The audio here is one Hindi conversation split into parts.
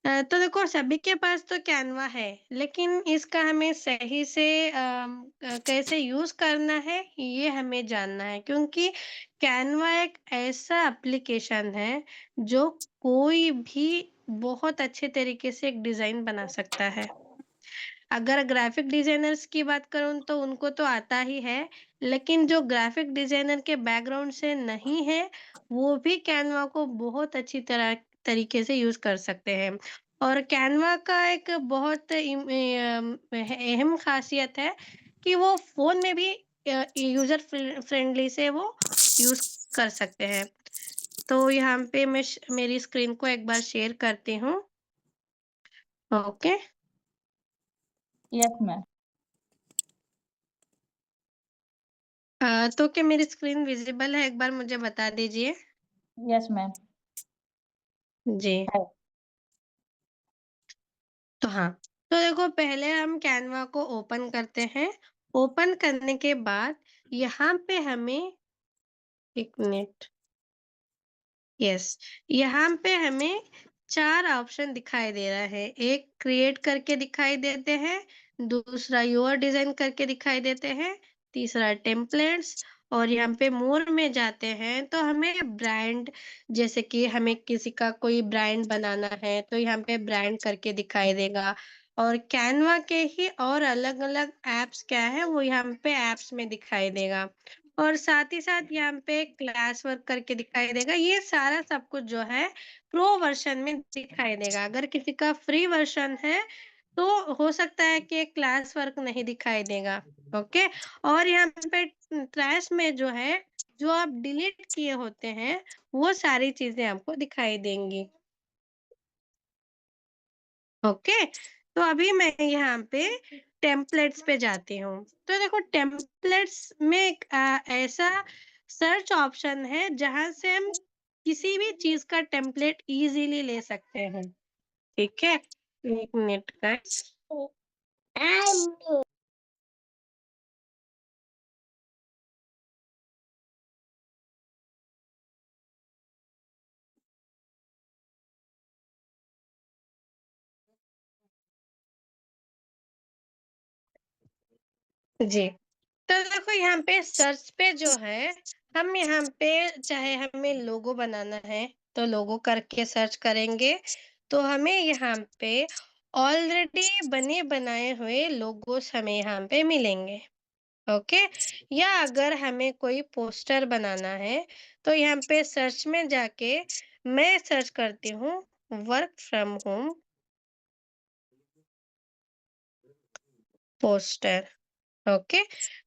तो देखो सभी के पास तो कैनवा है, लेकिन इसका हमें सही से कैसे यूज़ करना है, ये हमें जानना है क्योंकि कैनवा एक ऐसा एप्लीकेशन है, जो कोई भी बहुत अच्छे तरीके से एक डिज़ाइन बना सकता है। अगर ग्राफ़िक डिज़ाइनर्स की बात करूँ तो उनको तो आता ही है, लेकिन जो ग्राफ़िक डिज़ाइनर के बैकग्राउंड से नहीं है, वो भी कैनवा को बहुत अच्छी तरीके से यूज़ कर सकते हैं। और कैनवा का एक बहुत अहम ख़ासियत है कि वो फ़ोन में भी यूज़र फ्रेंडली से वो यूज़ कर सकते हैं। तो यहाँ पे मैं मेरी स्क्रीन को एक बार शेयर करती हूँ। ओके। Yes ma'am. तो क्या मेरी स्क्रीन विज़िबल है? एक बार मुझे बता दीजिए। Yes ma'am. जी। है। तो हाँ, तो देखो पहले हम कैनवा को ओपन करते हैं। ओपन करने के बाद यहाँ पे हमें 1 मिनट। यस, यहाँ पे हमें 4 ऑप्शन दिखाई दे रहा है। एक क्रिएट करके दिखाई देते हैं, दूसरा यूआर डिज़ाइन करके दिखाई देते हैं, तीसरा टेम्पलेट्स और यहाँ पे मोर में जाते हैं तो हमें ब्रांड जैसे कि हमें किसी का कोई ब्रांड बनाना है तो यहाँ पे ब्रांड करके दिखाई देगा। और कैनवा के ही और अलग-अलग ऐप्स क्या है वो यहाँ पे ऐप्स में दिखाई देगा। और साथ ही साथ यहाँ पे क्लास वर्क करके दिखाई देगा। ये सारा सब कुछ जो है प्रो वर्ज़न में दिखाई देगा। अगर किसी का फ्री वर्ज़न है, तो हो सकता है कि क्लास वर्क नहीं दिखाई देगा, ओके? और यहाँ पे ट्रैश में जो है, जो आप डिलीट किए होते हैं, वो सारी चीज़ें आपको दिखाई देंगी। ओके, तो अभी मैं यहाँ पे टेम्पलेट्स पे जाती हूँ। तो देखो टेम्पलेट्स में एक ऐसा सर्च ऑप्शन है जहाँ से हम किसी भी चीज़ का टेम्पलेट इज़िली ले सकते हैं, ठीक है? 1 मिनट गाइस। जी, तो देखो यहाँ पे सर्च पे जो है, हम यहाँ पे चाहे हमें लोगो बनाना है, तो लोगो करके सर्च करेंगे, तो हमें यहाँ पे ऑलरेडी बने बनाए हुए लोगोस हमें यहाँ पे मिलेंगे, ओके? या अगर हमें कोई पोस्टर बनाना है, तो यहाँ पे सर्च में जाके मैं सर्च करती हूँ work from home poster. Okay,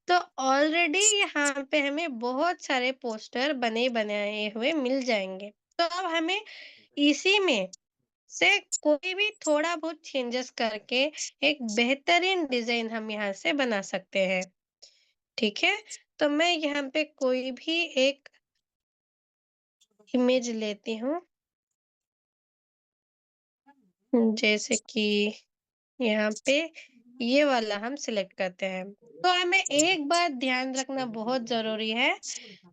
तो ऑलरेडी यहाँ पे हमें बहुत सारे पोस्टर बने बनाए हुए मिल जाएंगे। तो अब हमें इसी में से कोई भी थोड़ा बहुत चेंजेस करके एक बेहतरीन डिजाइन हम यहाँ से बना सकते हैं, ठीक है? तो मैं यहाँ पे कोई भी एक इमेज लेती हूँ, जैसे कि यहाँ पे ये वाला हम सिलेक्ट करते हैं। तो हमें एक बात ध्यान रखना बहुत जरूरी है,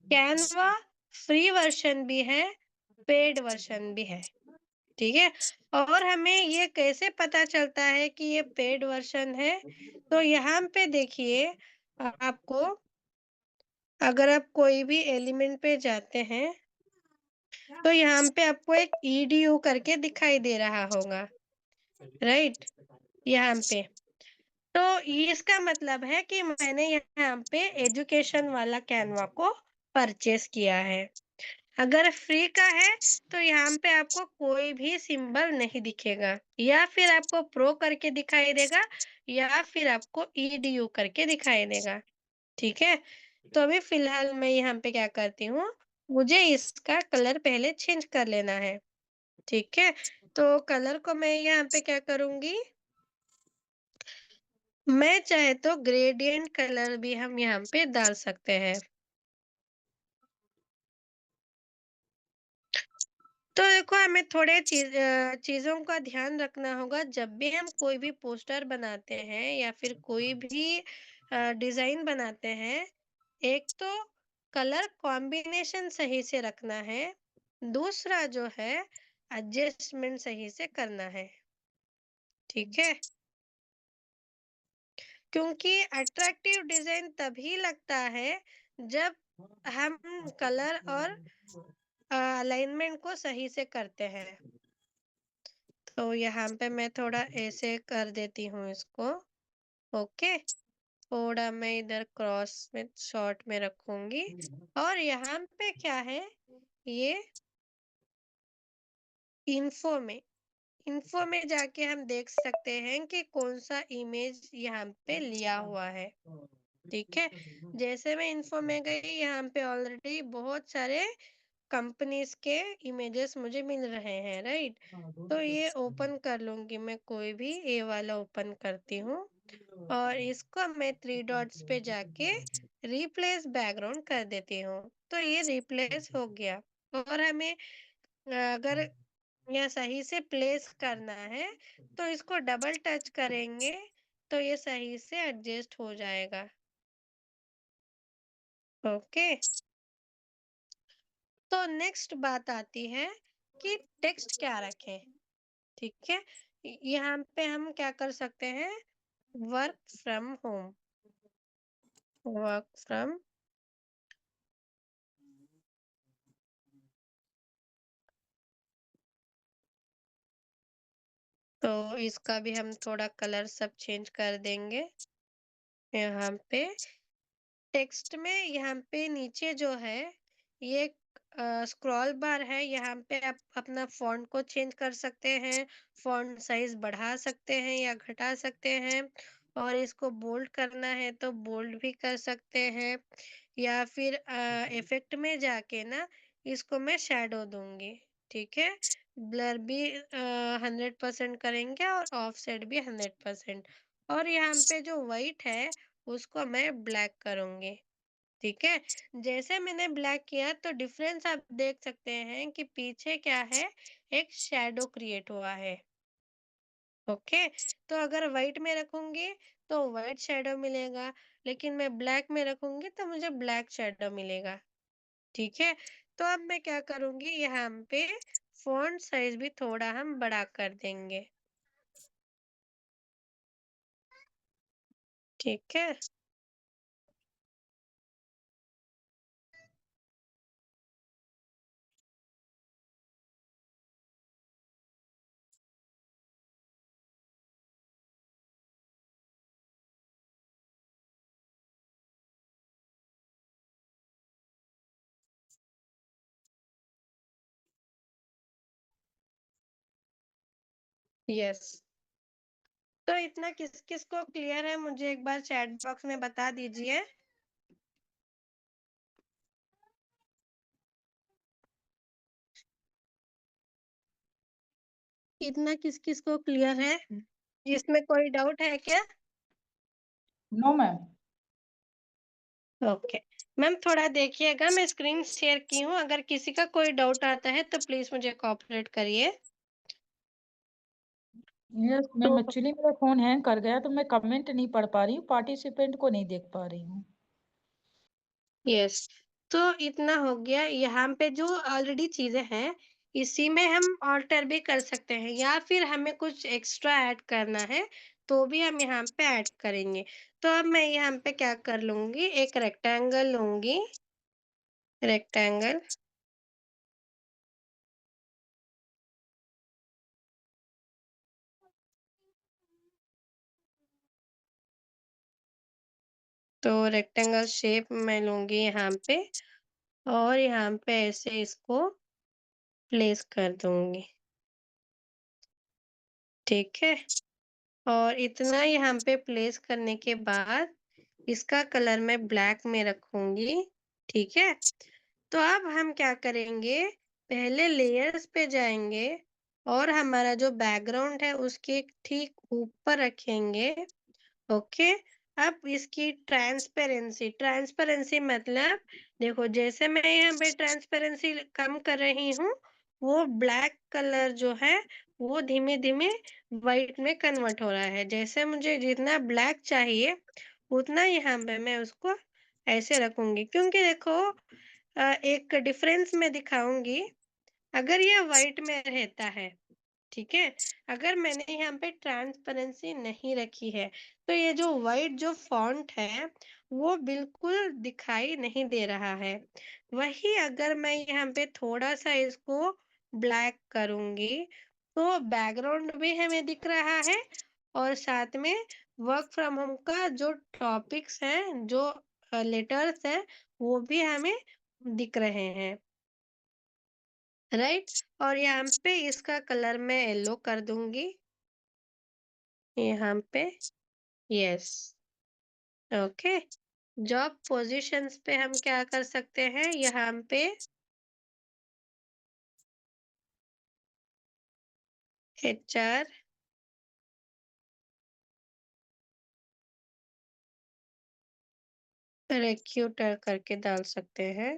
कैनवा फ्री वर्जन भी है, पेड वर्जन भी है, ठीक है? और हमें ये कैसे पता चलता है कि ये पेड वर्जन है? तो यहाँ पे देखिए आपको अगर आप कोई भी एलिमेंट पे जाते हैं, तो यहाँ पे आपको एक ईडीयू करके दिखाई दे रहा होगा, राइट? यहाँ पे। तो ये इसका मतलब है कि मैंने यहाँ पे एजुकेशन वाला कैनवा को परचेज़ किया है। अगर फ्री का है तो यहाँ पे आपको कोई भी सिंबल नहीं दिखेगा या फिर आपको प्रो करके दिखाई देगा या फिर आपको ईडीयू करके दिखाई देगा, ठीक है? तो अभी फिलहाल मैं यहाँ पे क्या करती हूँ, मुझे इसका कलर पहले चेंज कर लेना है, ठीक है? तो कलर को मैं यहाँ पे क्या करूँगी, मैं चाहे तो ग्रेडिएंट कलर भी हम यहाँ पे डाल सकते हैं। तो देखो हमें थोड़े चीज़ों का ध्यान रखना होगा जब भी हम कोई भी पोस्टर बनाते हैं या फिर कोई भी डिज़ाइन बनाते हैं। एक तो कलर कॉम्बिनेशन सही से रखना है, दूसरा जो है एडजस्टमेंट सही से करना है, ठीक है? क्योंकि अट्रैक्टिव डिज़ाइन तभी लगता है जब हम कलर और अलाइनमेंट को सही से करते हैं। तो यहाँ पे मैं थोड़ा ऐसे कर देती हूँ इसको, ओके? थोड़ा मैं इधर क्रॉस में शॉर्ट में रखूँगी और यहाँ पे क्या है, ये इन्फो में इन्फो में जाके हम देख सकते हैं कि कौन-सा इमेज यहाँ पे लिया हुआ है, ठीक है? जैसे मैं इन्फो में गई, यहाँ पे ऑलरेडी बहुत सारे कंपनीज़ के इमेजेस मुझे मिल रहे हैं, राइट? तो ये ओपन कर लूँगी मैं, कोई भी ये वाला ओपन करती हूँ और इसको मैं 3 डॉट्स पे जाके रिप्लेस बैकग्राउंड कर देती हूँ। तो ये रिप्लेस हो गया और हमें अगर या सही से प्लेस करना है, तो इसको डबल टच करेंगे, तो ये सही से एडजस्ट हो जाएगा। ओके, तो नेक्स्ट बात आती है कि टेक्स्ट क्या रखें, ठीक है? यहाँ पे हम क्या कर सकते हैं, work from home, work from तो इसका भी हम थोड़ा कलर सब चेंज कर देंगे यहाँ पे। टेक्स्ट में यहाँ पे नीचे जो है, ये स्क्रॉल बार है, यहाँ पे आप अपना फ़ॉन्ट को चेंज कर सकते हैं, फ़ॉन्ट साइज़ बढ़ा सकते हैं या घटा सकते हैं और इसको बोल्ड करना है तो बोल्ड भी कर सकते हैं या फिर इफ़ेक्ट में जाके ना इसको मैं शैडो दूँगी, ठीक है? ब्लर भी 100% करेंगे और ऑफसेट भी 100% और यहाँ पे जो व्हाइट है, उसको मैं ब्लैक करूँगी। ठीक है? जैसे मैंने ब्लैक किया तो डिफरेंस आप देख सकते हैं कि पीछे क्या है, एक शैडो क्रिएट हुआ है। ओके? तो अगर व्हाइट में रखूँगी तो व्हाइट शैडो मिलेगा, लेकिन मैं ब्लैक में रखूँगी तो मुझे ब्लैक शैडो मिलेगा। ठीक है? तो अब मैं क्या करूँगी, यहाँ पे फ़ॉन्ट साइज़ भी थोड़ा हम बड़ा कर देंगे। ठीक है? यस। तो इतना किस-किस को क्लियर है, मुझे एक बार चैट बॉक्स में बता दीजिए। इतना किस-किस को क्लियर है? इसमें कोई डाउट है क्या? No ma'am. ओके। मैम थोड़ा देखिएगा, मैं स्क्रीन शेयर की हूँ, अगर किसी का कोई डाउट आता है तो प्लीज़ मुझे कोऑपरेट करिए। यस मैम, तो एक्चुअली मेरा फ़ोन हैंग कर गया तो मैं कमेंट नहीं पढ़ पा रही हूँ, पार्टिसिपेंट को नहीं देख पा रही हूँ। यस, तो इतना हो गया, यहाँ पे जो ऑलरेडी चीज़ें हैं, इसी में हम ऑल्टर भी कर सकते हैं या फिर हमें कुछ एक्स्ट्रा ऐड करना है, तो भी हम यहाँ पे ऐड करेंगे। तो अब मैं यहाँ पे क्या कर लूँगी, एक रेक्टेंगल लूँगी, रेक्टेंगल तो रेक्टेंगल शेप मैं लूँगी यहाँ पे और यहाँ पे ऐसे इसको प्लेस कर दूँगी, ठीक है? और इतना यहाँ पे प्लेस करने के बाद इसका कलर मैं ब्लैक में रखूँगी, ठीक है? तो अब हम क्या करेंगे, पहले लेयर्स पे जाएँगे और हमारा जो बैकग्राउंड है उसके ठीक ऊपर रखेंगे, ओके। अब इसकी ट्रांसपेरेंसी ट्रांसपेरेंसी मतलब देखो, जैसे मैं यहाँ पे ट्रांसपेरेंसी कम कर रही हूँ, वो ब्लैक कलर जो है वो धीमे धीमे वाइट में कन्वर्ट हो रहा है। जैसे मुझे जितना ब्लैक चाहिए उतना यहाँ पे मैं उसको ऐसे रखूंगी, क्योंकि देखो एक डिफरेंस मैं दिखाऊंगी। अगर यह व्हाइट में रहता है, ठीक है? अगर मैंने यहाँ पे ट्रांसपेरेंसी नहीं रखी है, तो ये जो व्हाइट जो फ़ॉन्ट है, वो बिल्कुल दिखाई नहीं दे रहा है। वहीं अगर मैं यहाँ पे थोड़ा-सा इसको ब्लैक करूँगी, तो बैकग्राउंड भी हमें दिख रहा है और साथ में वर्क फ्रॉम होम का जो टॉपिक्स हैं, जो लेटर्स हैं, वो भी हमें दिख रहे हैं, राइट? और यहाँ पे इसका कलर मैं येलो कर दूँगी। यहाँ पे यस, ओके। जॉब पोजीशंस पे हम क्या कर सकते हैं, यहाँ पे एचआर रिक्रूटर करके डाल सकते हैं।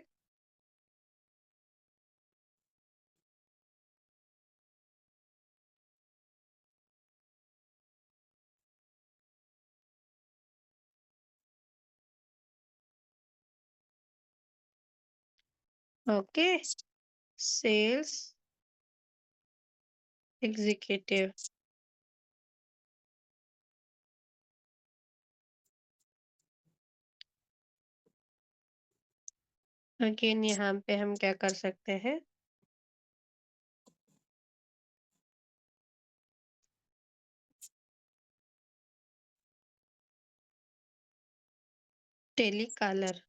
Okay, sales executive. अगेन यहाँ पे हम क्या कर सकते हैं, टेलीकॉलर।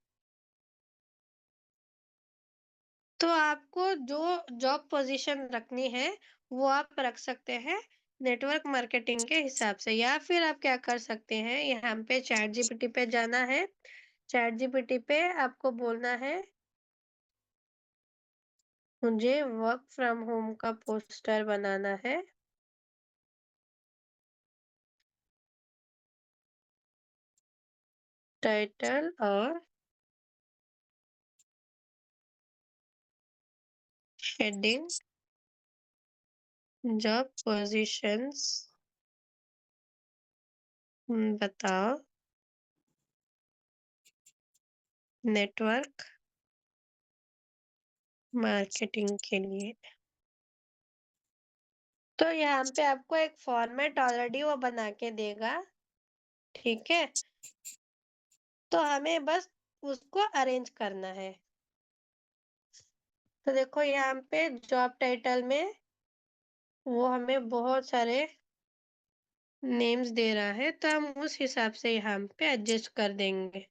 तो आपको जो जॉब पोजीशन रखनी है, वो आप रख सकते हैं नेटवर्क मार्केटिंग के हिसाब से, या फिर आप क्या कर सकते हैं, यहाँ पे चैट जीपीटी पे जाना है। चैट जीपीटी पे आपको बोलना है, मुझे वर्क फ्रॉम होम का पोस्टर बनाना है। टाइटल और हेडिंग, जॉब पोजीशंस बताओ, नेटवर्क मार्केटिंग के लिए। तो यहाँ पे आपको एक फॉर्मेट ऑलरेडी वो बना के देगा, ठीक है? तो हमें बस उसको अरेंज करना है। तो देखो यहाँ पे जॉब टाइटल में वो हमें बहुत सारे नेम्स दे रहा है, तो हम उस हिसाब से यहाँ पे एडजस्ट कर देंगे।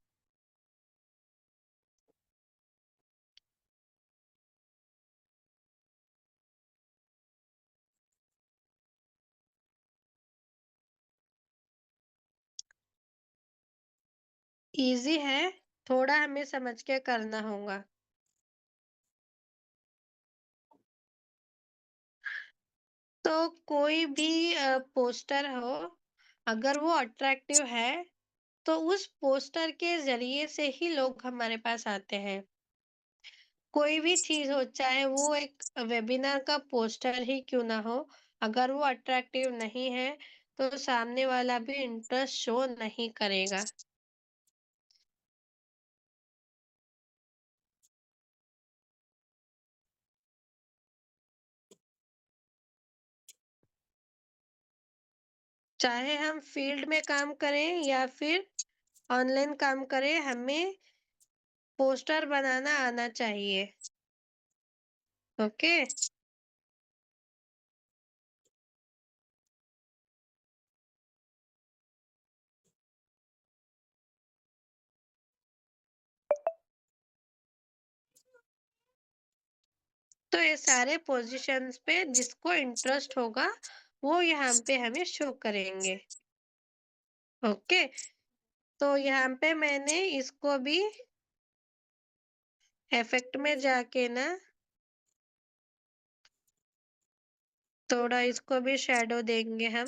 इजी है, थोड़ा हमें समझ के करना होगा। तो कोई भी पोस्टर हो, अगर वो अट्रैक्टिव है, तो उस पोस्टर के ज़रिए से ही लोग हमारे पास आते हैं। कोई भी चीज़ हो, चाहे वो एक वेबिनार का पोस्टर ही क्यों ना हो, अगर वो अट्रैक्टिव नहीं है, तो सामने वाला भी इंटरेस्ट शो नहीं करेगा। चाहे हम फील्ड में काम करें या फिर ऑनलाइन काम करें, हमें पोस्टर बनाना आना चाहिए। ओके? तो ये सारे पोजीशंस पे जिसको इंटरेस्ट होगा, वो यहाँ पे हमें शो करेंगे। ओके? तो यहाँ पे मैंने इसको भी इफेक्ट में जाके ना थोड़ा इसको भी शैडो देंगे हम,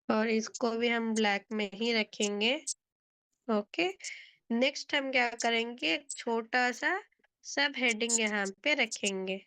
और इसको भी हम ब्लैक में ही रखेंगे। ओके, नेक्स्ट हम क्या करेंगे, एक छोटा सा सब हेडिंग यहाँ पे रखेंगे।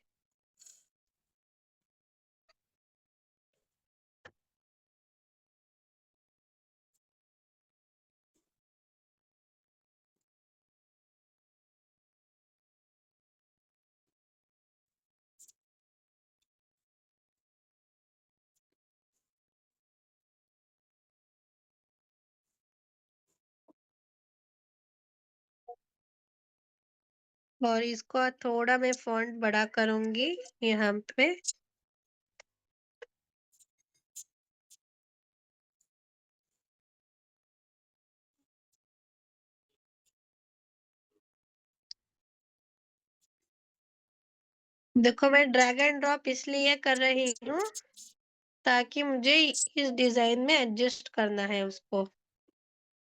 और इसको थोड़ा मैं फ़ॉन्ट बड़ा करूँगी यहाँ पे। देखो मैं ड्रैग एंड ड्रॉप इसलिए कर रही हूँ ताकि मुझे इस डिज़ाइन में एडजस्ट करना है उसको,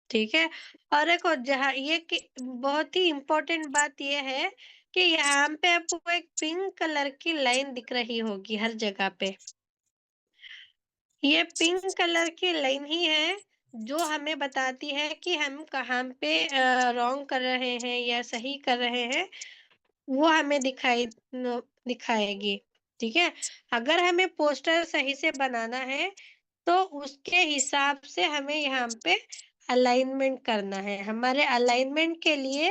ठीक है? और एक और जहाँ ये कि बहुत ही इम्पोर्टेंट बात ये है कि यहाँ पे आपको एक पिंक कलर की लाइन दिख रही होगी हर जगह पे। ये पिंक कलर की लाइन ही है, जो हमें बताती है कि हम कहाँ पे रॉन्ग कर रहे हैं या सही कर रहे हैं, वो हमें दिखाएगी, ठीक है? अगर हमें पोस्टर सही से बनाना है, तो उसके हिसाब से हमें यहाँ पे अलाइनमेंट करना है। हमारे अलाइनमेंट के लिए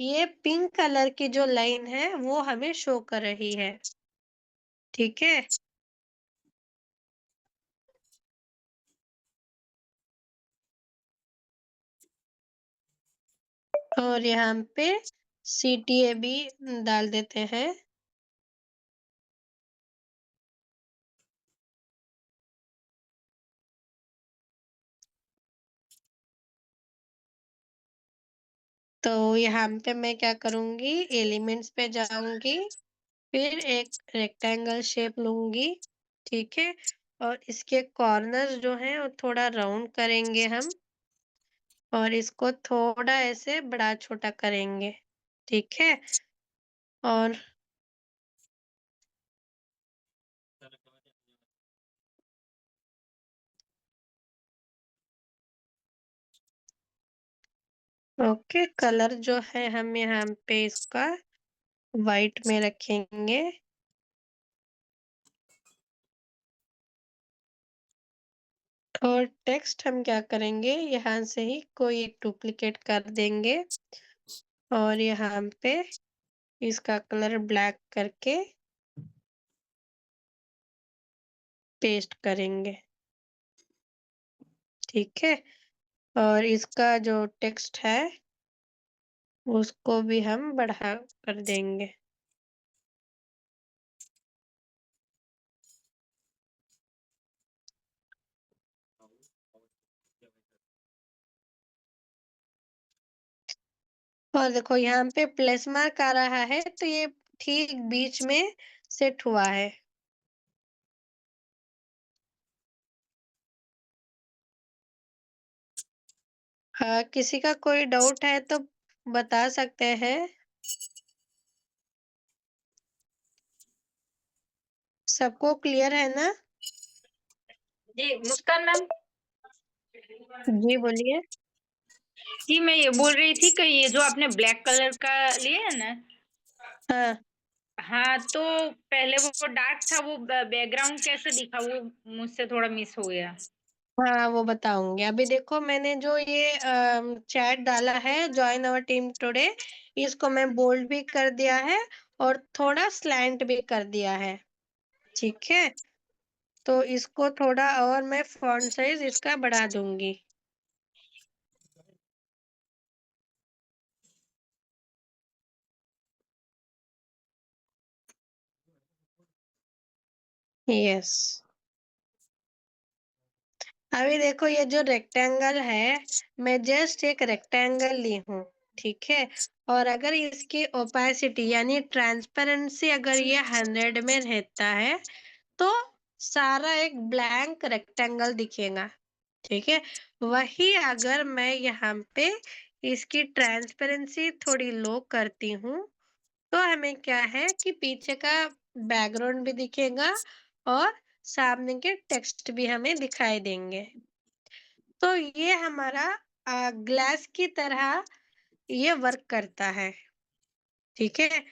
ये पिंक कलर की जो लाइन है, वो हमें शो कर रही है, ठीक है? और यहाँ पे CTA भी डाल देते हैं। तो यहाँ पे मैं क्या करूँगी, एलिमेंट्स पे जाऊँगी, फिर एक रेक्टेंगल शेप लूँगी, ठीक है? और इसके कॉर्नर्स जो हैं वो थोड़ा राउंड करेंगे हम और इसको थोड़ा ऐसे बड़ा-छोटा करेंगे, ठीक है? और ओके, कलर जो है हम यहाँ पे इसका व्हाइट में रखेंगे। और टेक्स्ट हम क्या करेंगे, यहाँ से ही कोई एक डुप्लीकेट कर देंगे और यहाँ पे इसका कलर ब्लैक करके पेस्ट करेंगे, ठीक है? और इसका जो टेक्स्ट है, उसको भी हम बढ़ा कर देंगे। और देखो यहाँ पे प्लस मार्क आ रहा है, तो ये ठीक बीच में सेट हुआ है। किसी का कोई डाउट है तो बता सकते हैं। सबको क्लियर है ना? जी, मुस्कान मैम। जी, बोलिए। जी, मैं ये बोल रही थी कि ये जो आपने ब्लैक कलर का लिया है ना, हाँ, हाँ, तो पहले वो डार्क था, वो बैकग्राउंड कैसे दिखा? वो मुझसे थोड़ा मिस हो गया। हाँ, वो बताऊँगी। अभी देखो मैंने जो ये चैट डाला है जॉइन अवर टीम टुडे, इसको मैं बोल्ड भी कर दिया है और थोड़ा स्लैंट भी कर दिया है, ठीक है? तो इसको थोड़ा और मैं फ़ॉन्ट साइज़ इसका बढ़ा दूँगी। यस। अभी देखो ये जो रेक्टेंगल है, मैं जस्ट एक रेक्टेंगल ली हूँ, ठीक है? और अगर इसकी ओपेसिटी यानी ट्रांसपेरेंसी अगर ये 100 में रहता है, तो सारा एक ब्लैंक रेक्टेंगल दिखेगा, ठीक है? वही अगर मैं यहाँ पे इसकी ट्रांसपेरेंसी थोड़ी लो करती हूँ, तो हमें क्या है कि पीछे का बैकग्राउंड भी दिखेगा और सामने के टेक्स्ट भी हमें दिखाई देंगे। तो ये हमारा ग्लास की तरह ये वर्क करता है, ठीक है?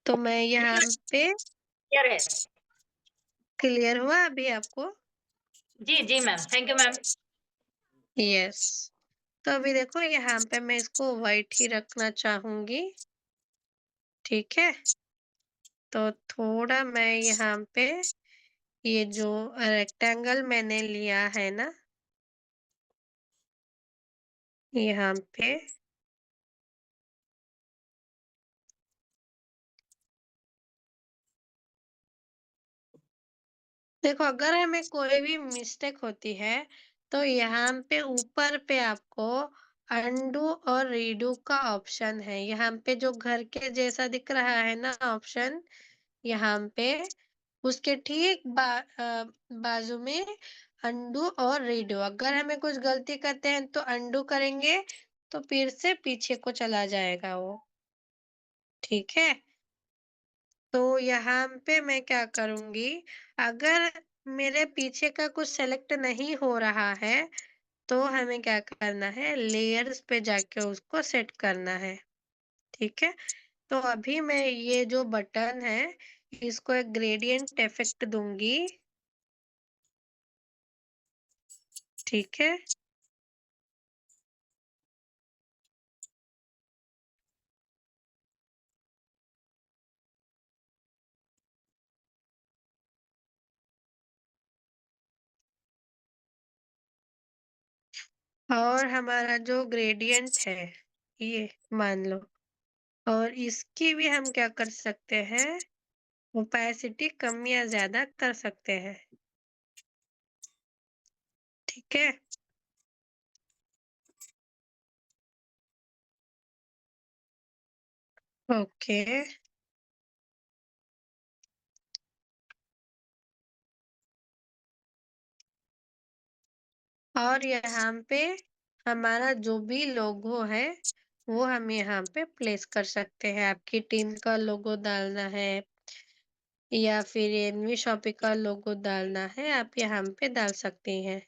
तो मैं जी यहाँ मैम, पे क्लियर है। क्लियर हुआ अभी आपको? जी, जी ma'am, thank you ma'am. Yes. तो अभी देखो यहाँ पे मैं इसको व्हाइट ही रखना चाहूँगी, ठीक है? तो थोड़ा मैं यहाँ पे ये जो रेक्टेंगल मैंने लिया है ना, यहाँ पे देखो, अगर हमें कोई भी मिस्टेक होती है, तो यहाँ पे ऊपर पे आपको अनडू और रीडू का ऑप्शन है। यहाँ पे जो घर के जैसा दिख रहा है ना ऑप्शन, यहाँ पे उसके ठीक बाजू में अनडू और रीडू। अगर हमें कुछ गलती करते हैं तो अनडू करेंगे, तो फिर से पीछे को चला जाएगा वो, ठीक है? तो यहाँ पे मैं क्या करूँगी, अगर मेरे पीछे का कुछ सेलेक्ट नहीं हो रहा है, तो हमें क्या करना है, लेयर्स पे जाके उसको सेट करना है, ठीक है? तो अभी मैं ये जो बटन है, इसको एक ग्रेडियंट इफेक्ट दूँगी, ठीक है? और हमारा जो ग्रेडियंट है, ये मान लो, और इसकी भी हम क्या कर सकते हैं, ओपेसिटी कम या ज़्यादा कर सकते हैं, ठीक है? ओके। और यहाँ पे हमारा जो भी लोगो है, वो हम यहाँ पे प्लेस कर सकते हैं। आपकी टीम का लोगो डालना है या फिर एनवी शॉपी का लोगो डालना है, आप यहाँ पे डाल सकती हैं।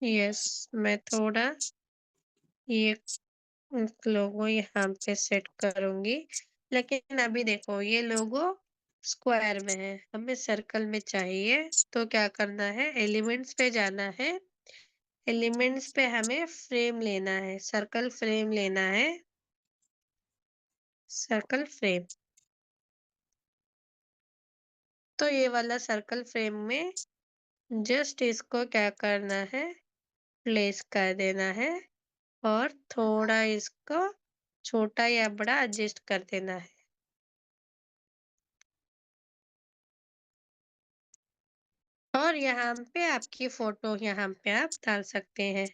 यस, मैं थोड़ा ये लोगो यहाँ पे सेट करूँगी। लेकिन अभी देखो, ये लोगो स्क्वायर में है, हमें सर्कल में चाहिए, तो क्या करना है, एलिमेंट्स पे जाना है। एलिमेंट्स पे हमें फ्रेम लेना है, सर्कल फ्रेम लेना है, सर्कल फ्रेम। तो ये वाला सर्कल फ्रेम में जस्ट इसको क्या करना है, प्लेस कर देना है, और थोड़ा इसको छोटा या बड़ा एडजस्ट कर देना है। और यहाँ पे आपकी फोटो यहाँ पे आप डाल सकते हैं।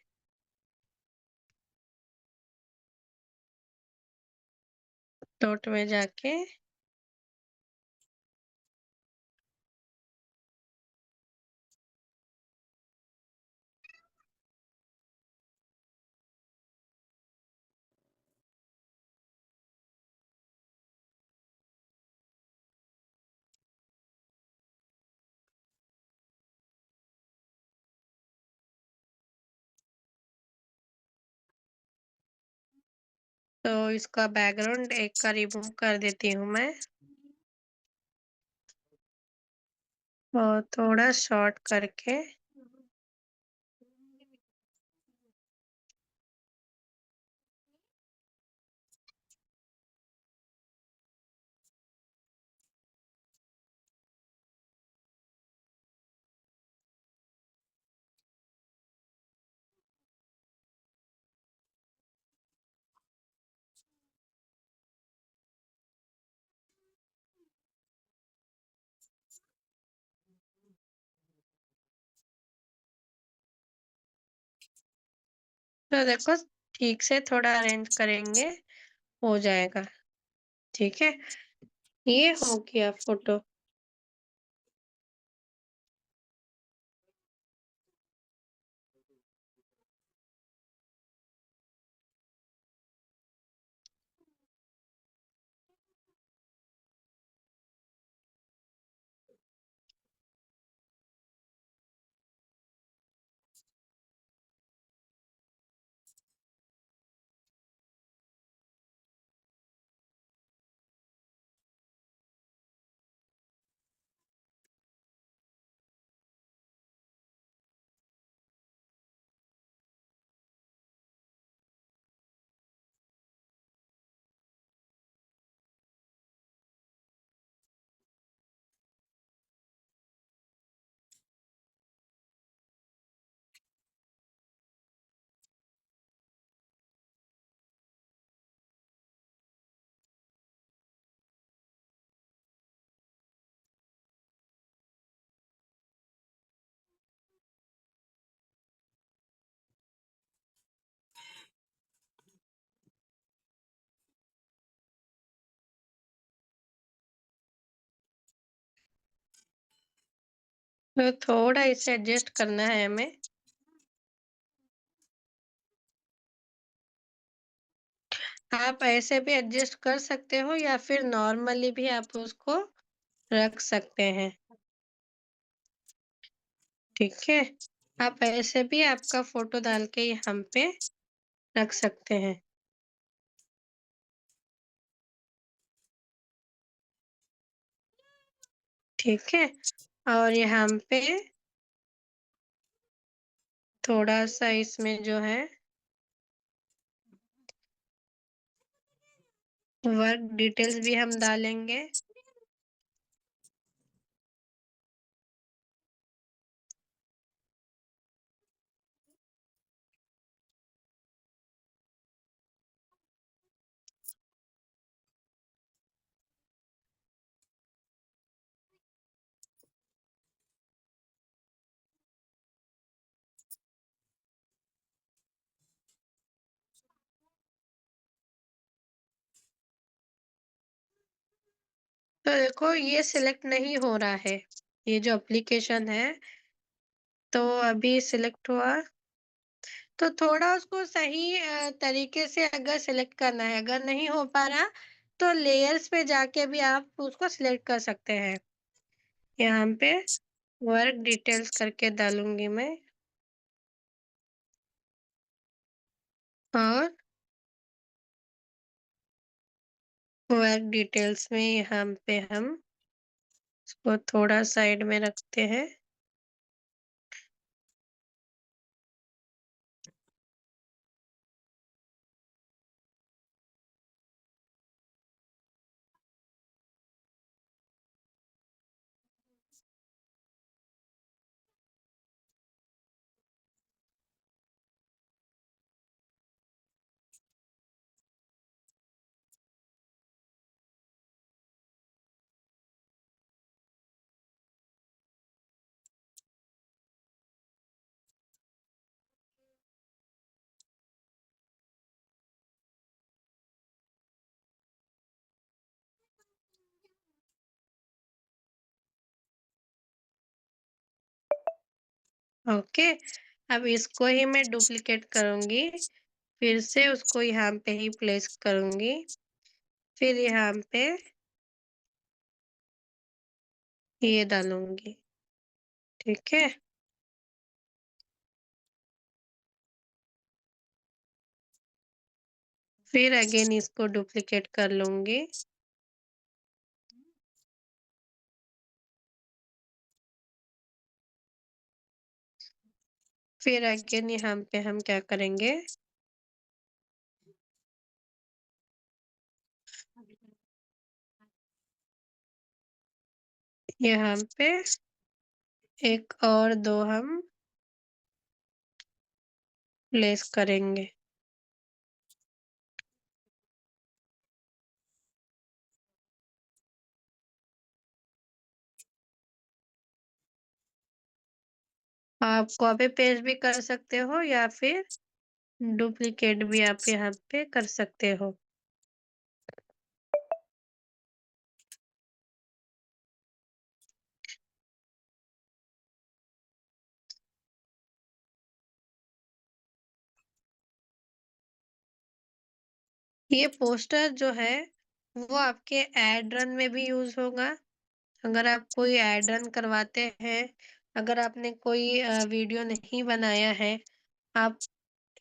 डॉट में जाके तो इसका बैकग्राउंड एक का रिमूव कर देती हूँ मैं, और थोड़ा शॉर्ट करके तो देखो, ठीक से थोड़ा अरेंज करेंगे, हो जाएगा, ठीक है? ये हो गया फोटो। तो थोड़ा इसे एडजस्ट करना है हमें। आप ऐसे भी एडजस्ट कर सकते हो या फिर नॉर्मली भी आप उसको रख सकते हैं, ठीक है? आप ऐसे भी आपका फ़ोटो डाल के यहाँ पे रख सकते हैं, ठीक है? और यहाँ पे थोड़ा-सा इसमें जो है वर्क डिटेल्स भी हम डालेंगे। तो देखो ये सिलेक्ट नहीं हो रहा है, ये जो एप्लीकेशन है, तो अभी सिलेक्ट हुआ, तो थोड़ा उसको सही तरीके से अगर सिलेक्ट करना है, अगर नहीं हो पा रहा, तो लेयर्स पे जाके भी आप उसको सिलेक्ट कर सकते हैं। यहाँ पे वर्क डिटेल्स करके डालूँगी मैं और वर्क डिटेल्स में यहाँ पे हम इसको थोड़ा साइड में रखते हैं। ओके, अब इसको ही मैं डुप्लिकेट करूँगी, फिर से उसको यहाँ पे ही प्लेस करूँगी, फिर यहाँ पे ये डालूँगी, ठीक है? फिर अगेन इसको डुप्लिकेट कर लूँगी। फिर अगेन यहाँ पे हम क्या करेंगे, यहाँ पे 1 और 2 हम प्लेस करेंगे। आप कॉपी पेस्ट भी कर सकते हो या फिर डुप्लिकेट भी आप यहाँ पे कर सकते हो। ये पोस्टर जो है, वो आपके एड रन में भी यूज़ होगा। अगर आप कोई एड रन करवाते हैं, अगर आपने कोई वीडियो नहीं बनाया है, आप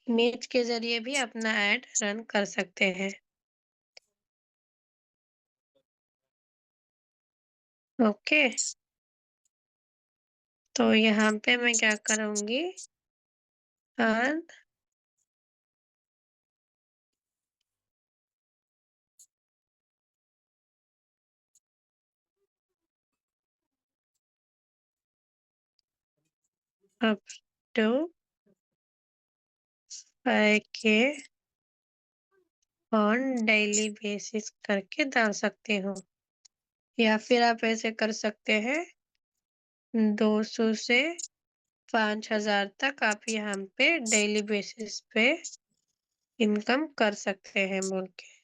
इमेज के ज़रिए भी अपना एड रन कर सकते हैं। ओके, तो यहाँ पे मैं क्या करूँगी, earn up to 5K on daily basis करके डाल सकती हूँ। या फिर आप ऐसे कर सकते हैं, 200 से 5,000 तक आप यहाँ पे डेली बेसिस पे इनकम कर सकते हैं बोल के।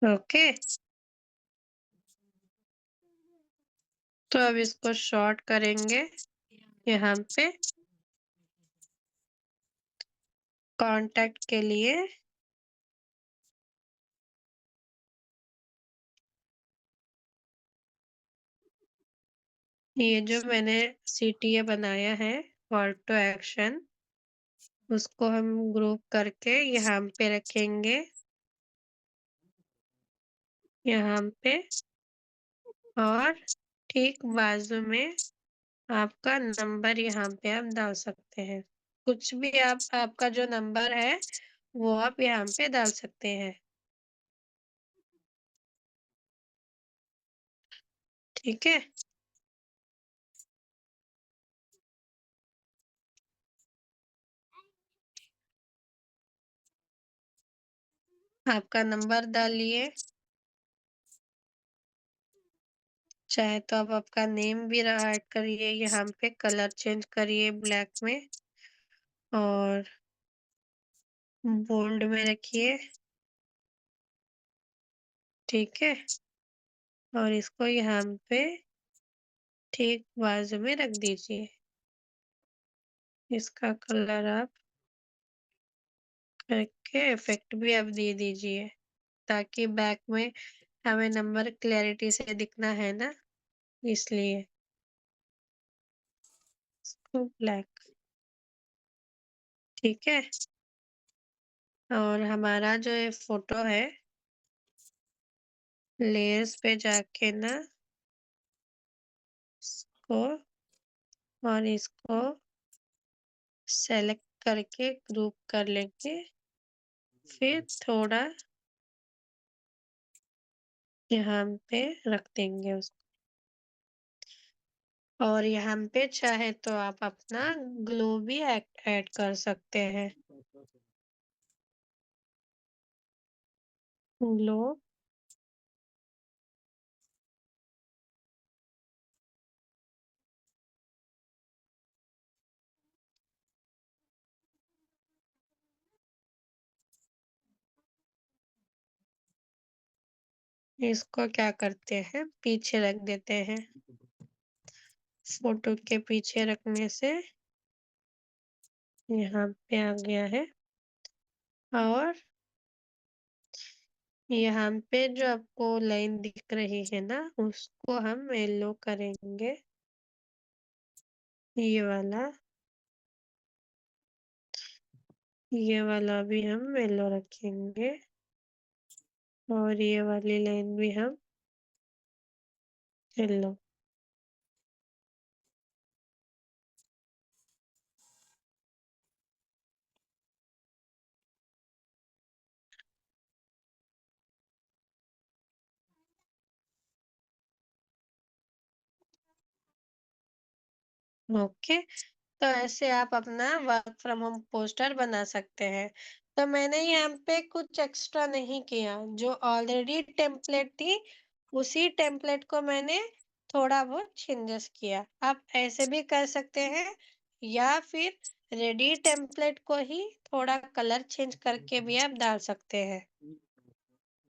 ओके। तो अब इसको शॉर्ट करेंगे यहाँ पे कांटेक्ट के लिए। ये जो मैंने सीटीए बनाया है कॉल टू एक्शन, उसको हम ग्रुप करके यहाँ पे रखेंगे, यहाँ पे। और ठीक बाजू में आपका नंबर यहाँ पे आप डाल सकते हैं। कुछ भी आप आपका जो नंबर है वो आप यहाँ पे डाल सकते हैं। ठीक है? आपका नंबर डालिए, चाहे तो आप आपका नेम भी ऐड करिए, यहाँ पे कलर चेंज करिए ब्लैक में और बोल्ड में रखिए। ठीक है? और इसको यहाँ पे ठीक बाजू में रख दीजिए। इसका कलर आप करके इफेक्ट भी आप दे दीजिए, ताकि बैक में हमें नंबर क्लैरिटी से दिखना है ना, इसलिए। इसको ब्लैक। ठीक है? और हमारा जो ये फोटो है, लेयर्स पे जाके ना इसको और इसको सेलेक्ट करके ग्रुप कर लेंगे। फिर थोड़ा यहाँ पे रख देंगे उसको। और यहाँ पे चाहे तो आप अपना ग्लो भी ऐड कर सकते हैं। ग्लो। इसको क्या करते हैं, पीछे रख देते हैं। फोटो के पीछे रखने से यहाँ पे आ गया है। और यहाँ पे जो आपको लाइन दिख रही है ना, उसको हम येलो करेंगे, ये वाला। ये वाला भी हम येलो रखेंगे और ये वाली लाइन भी हम येलो। ओके। तो ऐसे आप अपना वर्क फ्रॉम होम पोस्टर बना सकते हैं। तो मैंने यहाँ पे कुछ एक्स्ट्रा नहीं किया, जो ऑलरेडी टेम्पलेट थी उसी टेम्पलेट को मैंने थोड़ा बहुत चेंजेस किया। आप ऐसे भी कर सकते हैं या फिर रेडी टेम्पलेट को ही थोड़ा कलर चेंज करके भी आप डाल सकते हैं।